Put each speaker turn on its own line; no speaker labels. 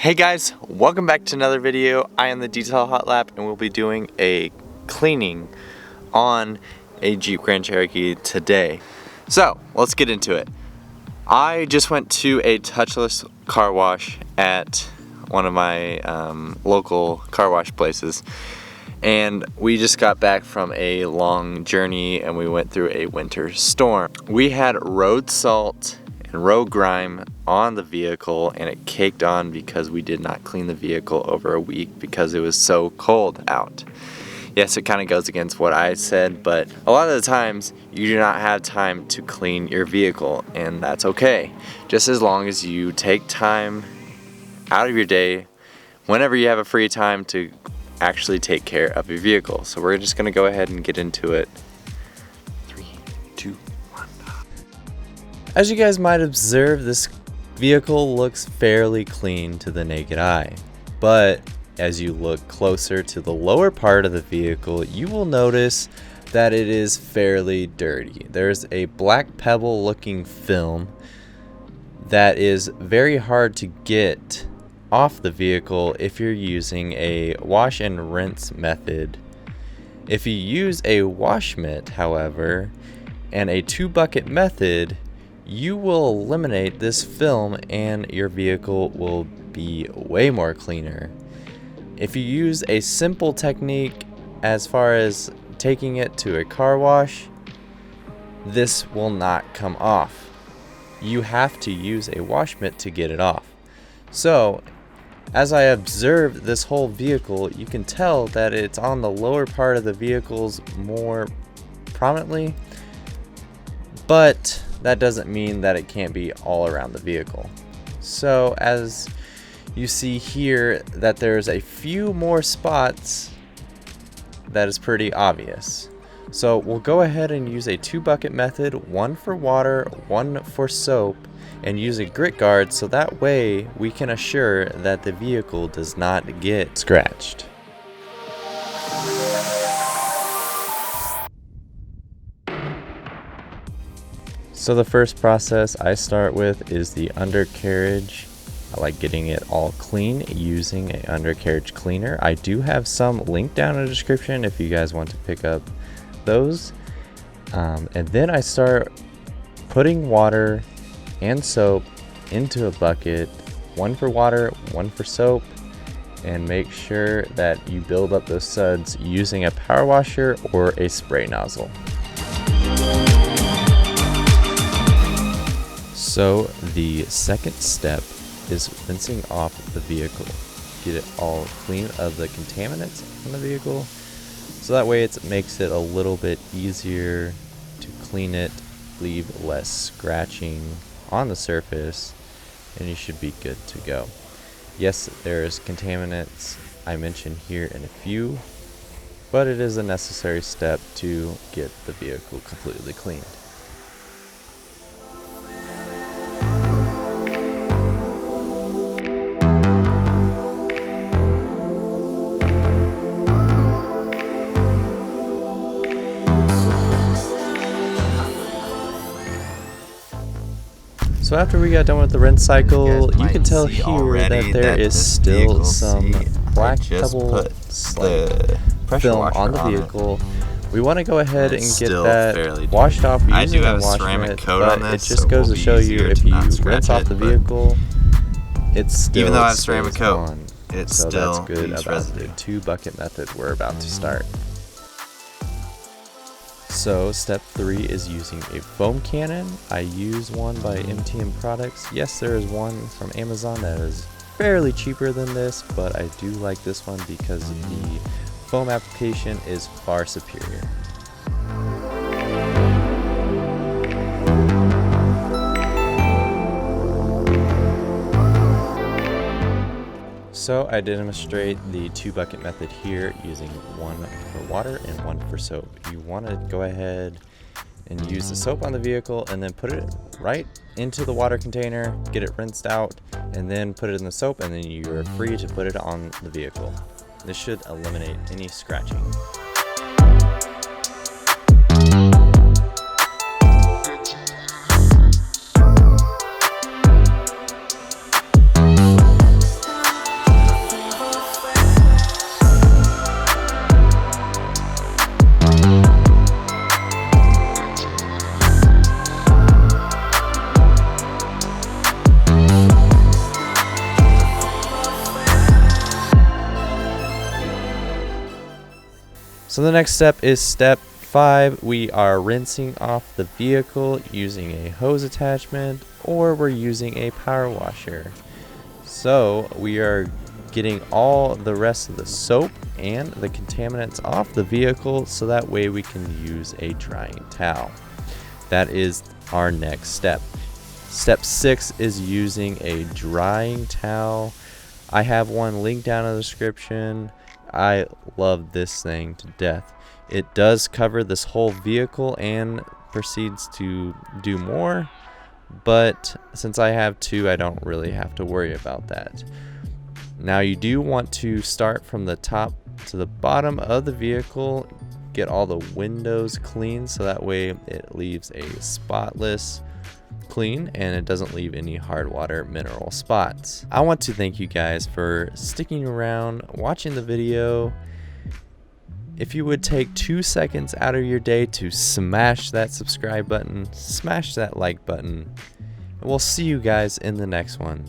Hey guys, welcome back to another video. I am the Detail Hot Lap and we'll be doing a cleaning on a Jeep Grand Cherokee today. So let's get into it. I just went to a touchless car wash at one of my local car wash places, and we just got back from a long journey and we went through a winter storm. We had road salt and road grime on the vehicle, and it caked on because we did not clean the vehicle over a week because it was so cold out. Yes, it kind of goes against what I said, but a lot of the times you do not have time to clean your vehicle, and that's okay. Just as long as you take time out of your day, whenever you have a free time, to actually take care of your vehicle. So we're just gonna go ahead and get into it. 3, 2, 1. As you guys might observe, this vehicle looks fairly clean to the naked eye, but as you look closer to the lower part of the vehicle, you will notice that it is fairly dirty. There's a black pebble looking film that is very hard to get off the vehicle if you're using a wash and rinse method. If you use a wash mitt, however, and a 2-bucket method, you will eliminate this film and your vehicle will be way more cleaner. If you use a simple technique as far as taking it to a car wash, this will not come off. You have to use a wash mitt to get it off. So, as I observe this whole vehicle, you can tell that it's on the lower part of the vehicles more prominently, but that doesn't mean that it can't be all around the vehicle. So as you see here, that there's a few more spots that is pretty obvious. So we'll go ahead and use a 2-bucket method, 1 for water, 1 for soap, and use a grit guard so that way we can assure that the vehicle does not get scratched. So the first process I start with is the undercarriage. I like getting it all clean using an undercarriage cleaner. I do have some linked down in the description if you guys want to pick up those. And then I start putting water and soap into a bucket, 1 for water, 1 for soap, and make sure that you build up those suds using a power washer or a spray nozzle. So the second step is rinsing off the vehicle. Get it all clean of the contaminants on the vehicle, so that way it makes it a little bit easier to clean it, leave less scratching on the surface, and you should be good to go. Yes, there's contaminants I mentioned here in a few, but it is a necessary step to get the vehicle completely cleaned. So after we got done with the rinse cycle, you can tell here that there is still some black pebble film on the vehicle. We want to go ahead and get that washed off using a wash mitt, but it just goes to show you if you rinse off the vehicle, it's still, even though I have ceramic coat, it's still, that's good about the 2-bucket method we're about to start. So step 3 is using a foam cannon. I use one by MTM Products. Yes, there is one from Amazon that is fairly cheaper than this, but I do like this one because the foam application is far superior. So I demonstrate the 2-bucket method here using 1 for water and 1 for soap. You want to go ahead and use the soap on the vehicle and then put it right into the water container, get it rinsed out, and then put it in the soap, and then you're free to put it on the vehicle. This should eliminate any scratching. So the next step is step 5. We are rinsing off the vehicle using a hose attachment, or we're using a power washer. So we are getting all the rest of the soap and the contaminants off the vehicle, so that way we can use a drying towel. That is our next step. Step 6 is using a drying towel. I have one linked down in the description. I love this thing to death. It does cover this whole vehicle and proceeds to do more, but since I have 2, I don't really have to worry about that. Now you do want to start from the top to the bottom of the vehicle, get all the windows clean so that way it leaves a spotless clean and it doesn't leave any hard water mineral spots. I want to thank you guys for sticking around, watching the video. If you would take 2 seconds out of your day to smash that subscribe button, smash that like button, and we'll see you guys in the next one.